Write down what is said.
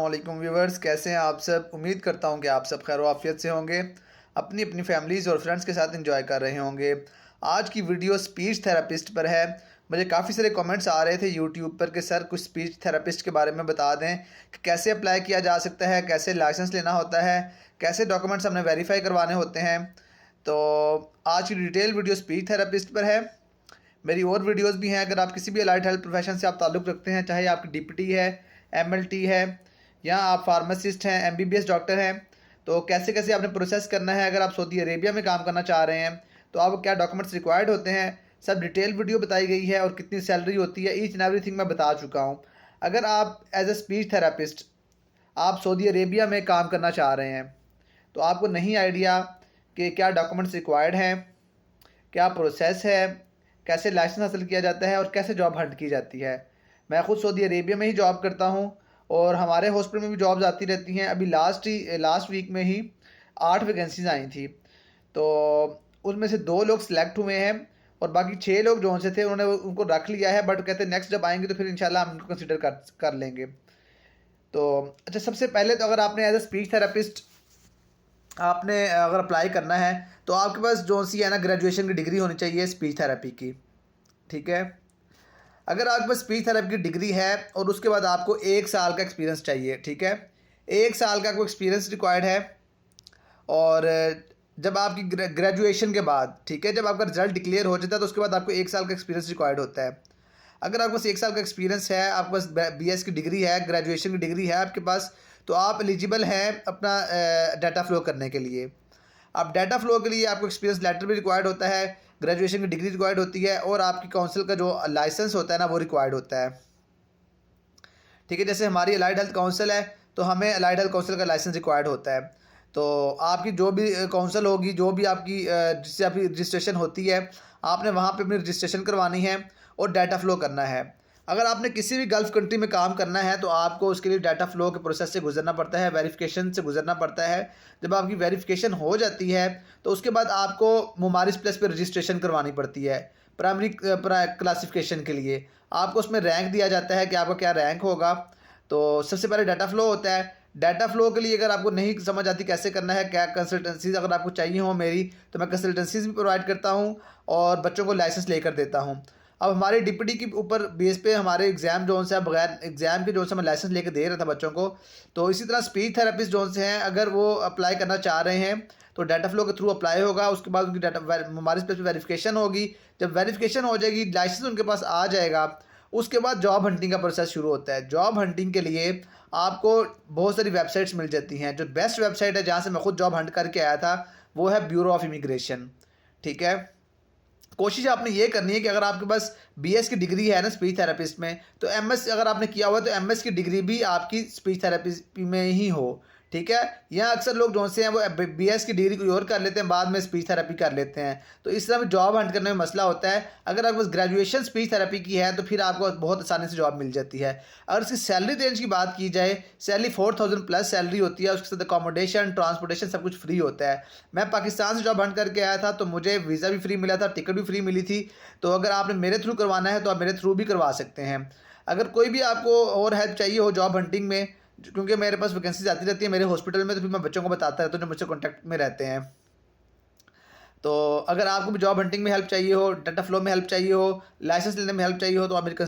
वालेकुम व्यूवर्स, कैसे हैं आप सब। उम्मीद करता हूं कि आप सब खैर आफियत से होंगे, अपनी अपनी फैमिलीज़ और फ्रेंड्स के साथ एंजॉय कर रहे होंगे। आज की वीडियो स्पीच थेरेपिस्ट पर है। मुझे काफ़ी सारे कमेंट्स आ रहे थे यूट्यूब पर कि सर कुछ स्पीच थेरेपिस्ट के बारे में बता दें कि कैसे अप्लाई किया जा सकता है, कैसे लाइसेंस लेना होता है, कैसे डॉक्यूमेंट्स हमने वेरीफाई करवाने होते हैं। तो आज की डिटेल वीडियो स्पीच थेरेपिस्ट पर है। मेरी और वीडियोस भी हैं। अगर आप किसी भी अलाइड हेल्थ प्रोफेशन से आप ताल्लुक़ रखते हैं, चाहे आपकी डीपीटी है, एमएलटी है, या आप फार्मासिस्ट हैं, एमबीबीएस डॉक्टर हैं, तो कैसे कैसे आपने प्रोसेस करना है। अगर आप सऊदी अरेबिया में काम करना चाह रहे हैं तो आपको क्या डॉक्यूमेंट्स रिक्वायर्ड होते हैं, सब डिटेल वीडियो बताई गई है। और कितनी सैलरी होती है, ईच एंड एवरीथिंग मैं बता चुका हूँ। अगर आप एज ए स्पीच थेरापिस्ट आप सऊदी अरेबिया में काम करना चाह रहे हैं तो आपको नहीं आइडिया कि क्या डॉक्यूमेंट्स रिक्वायर्ड हैं, क्या प्रोसेस है, कैसे लाइसेंस हासिल किया जाता है और कैसे जॉब हंट की जाती है। मैं ख़ुद सऊदी अरेबिया में ही जॉब करता हूँ और हमारे हॉस्पिटल में भी जॉब्स आती रहती हैं। अभी लास्ट वीक में ही 8 वैकेंसीज आई थी, तो उसमें से 2 लोग सिलेक्ट हुए हैं और बाकी 6 लोग जो से थे उन्होंने उनको रख लिया है। बट कहते हैं नेक्स्ट जब आएंगे तो फिर इंशाल्लाह हम उनको कंसिडर कर लेंगे। तो अच्छा, सबसे पहले तो अगर आपने एज ए स्पीच थेरेपिस्ट आपने अगर अप्लाई करना है तो आपके पास जो सी है ना, ग्रेजुएशन की डिग्री होनी चाहिए स्पीच थेरेपी की। ठीक है, अगर आपके पास स्पीच थेरेपी की डिग्री है और उसके बाद आपको 1 साल का एक्सपीरियंस चाहिए। ठीक है, 1 साल का आपको एक्सपीरियंस रिक्वायर्ड है। और जब आपकी ग्रेजुएशन के बाद, ठीक है, जब आपका रिजल्ट डिक्लेयर हो जाता है तो उसके बाद आपको 1 साल का एक्सपीरियंस रिक्वायर्ड होता है। अगर आपके पास 1 साल का एक्सपीरियंस है, आपके पास बीएस की डिग्री है, ग्रेजुएशन की डिग्री है आपके पास, तो आप एलिजिबल हैं अपना डाटा फ्लो करने के लिए। अब डाटा फ्लो के लिए आपको एक्सपीरियंस लेटर भी रिक्वायर्ड होता है, ग्रेजुएशन की डिग्री रिक्वायर्ड होती है और आपकी काउंसिल का जो लाइसेंस होता है ना वो रिक्वायर्ड होता है। ठीक है, जैसे हमारी अलाइड हेल्थ काउंसिल है तो हमें अलाइड हेल्थ काउंसिल का लाइसेंस रिक्वायर्ड होता है। तो आपकी जो भी काउंसिल होगी, जो भी आपकी जिससे आपकी रजिस्ट्रेशन होती है, आपने वहाँ पे अपनी रजिस्ट्रेशन करवानी है और डाटा फ्लो करना है। अगर आपने किसी भी गल्फ़ कंट्री में काम करना है तो आपको उसके लिए डाटा फ्लो के प्रोसेस से गुजरना पड़ता है, वेरिफिकेशन से गुजरना पड़ता है। जब आपकी वेरिफिकेशन हो जाती है तो उसके बाद आपको मुमारिस प्लस पे रजिस्ट्रेशन करवानी पड़ती है। प्राइमरी क्लासिफिकेशन के लिए आपको उसमें रैंक दिया जाता है कि आपका क्या रैंक होगा। तो सबसे पहले डाटा फ्लो होता है। डाटा फ्लो के लिए अगर आपको नहीं समझ आती कैसे करना है, क्या कंसल्टेंसीज अगर आपको चाहिए हो मेरी, तो मैं कंसल्टेंसीज भी प्रोवाइड करता हूँ और बच्चों को लाइसेंस लेकर देता हूँ। अब हमारे डिप्टी के ऊपर बेस पे हमारे एग्ज़ाम जोन से, बगैर एग्ज़ाम के जोन से मैं लाइसेंस लेकर दे रहा था बच्चों को। तो इसी तरह स्पीच थेरेपिस्ट जोन से हैं, अगर वो अप्लाई करना चाह रहे हैं तो डाटा फ्लो के थ्रू अप्लाई होगा। उसके बाद उनकी डाटा हमारे प्लेस पे वेरिफिकेशन होगी। जब वेरिफिकेशन हो जाएगी, लाइसेंस उनके पास आ जाएगा, उसके बाद जॉब हंटिंग का प्रोसेस शुरू होता है। जॉब हंटिंग के लिए आपको बहुत सारी वेबसाइट्स मिल जाती हैं। जो बेस्ट वेबसाइट है जहाँ से मैं खुद जॉब हंट करके आया था वो है ब्यूरो ऑफ इमिग्रेशन। ठीक है, कोशिश आपने ये करनी है कि अगर आपके पास बीएस की डिग्री है ना स्पीच थेरेपिस्ट में, तो एमएस अगर आपने किया हुआ है तो एमएस की डिग्री भी आपकी स्पीच थेरेपी में ही हो। ठीक है, यहाँ अक्सर लोग जो से हैं वो बीएस की डिग्री कोई और कर लेते हैं, बाद में स्पीच थेरेपी कर लेते हैं। तो इस तरह में जॉब हंट करने में मसला होता है। अगर आपके पास ग्रेजुएशन स्पीच थेरेपी की है तो फिर आपको बहुत आसानी से जॉब मिल जाती है। अगर इसकी सैलरी रेंज की बात की जाए, सैलरी 4000 प्लस सैलरी होती है। उसके साथ अकोमोडेशन, ट्रांसपोर्टेशन सब कुछ फ्री होता है। मैं पाकिस्तान से जॉब हंट करके आया था तो मुझे वीज़ा भी फ्री मिला था, टिकट भी फ्री मिली थी। तो अगर आपने मेरे थ्रू करवाना है तो आप मेरे थ्रू भी करवा सकते हैं। अगर कोई भी आपको और हेल्प चाहिए हो जॉब हंटिंग में, क्योंकि मेरे पास वैकेंसीज आती रहती है मेरे हॉस्पिटल में, तो फिर मैं बच्चों को बताता रहता हूँ जो मुझसे कॉन्टैक्ट में रहते हैं। तो अगर आपको भी जॉब हंटिंग में हेल्प चाहिए हो, डाटा फ्लो में हेल्प चाहिए हो, लाइसेंस लेने में हेल्प चाहिए हो, तो आप मेरी